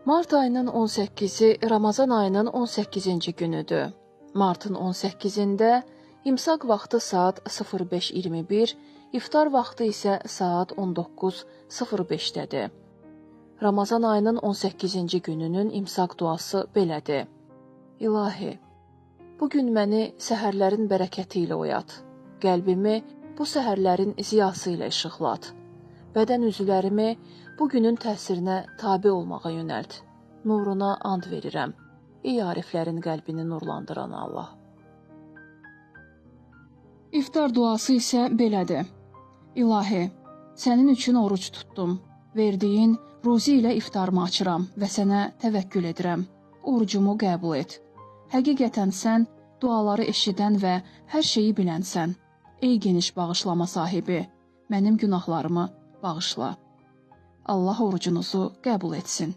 Mart ayının 18-i Ramazan ayının 18-ci günüdür. Martın 18-də imsaq vaxtı saat 05:21, iftar vaxtı isə saat 19:05-dədir. Ramazan ayının 18-ci gününün imsaq duası belədir. İlahi, bu gün məni səhərlərin bərəkəti ilə oyat. Qəlbimi bu səhərlərin ziyası ilə işıqlat. Bədən üzvlərimi bu günün təsirinə tabe olmağa yönəlt. Nuruna and verirəm. Ey ariflərin qəlbini nurlandıran Allah. İftar duası isə belədir. İlahi, sənin üçün oruç tutdum. Verdiyin ruzi ilə iftarımı açıram və sənə təvəkkül edirəm. Orucumu qəbul et. Həqiqətən sən duaları eşidən və hər şeyi bilənsən. Ey geniş bağışlama sahibi, mənim günahlarımı bağışla. Allah orucunuzu qəbul etsin.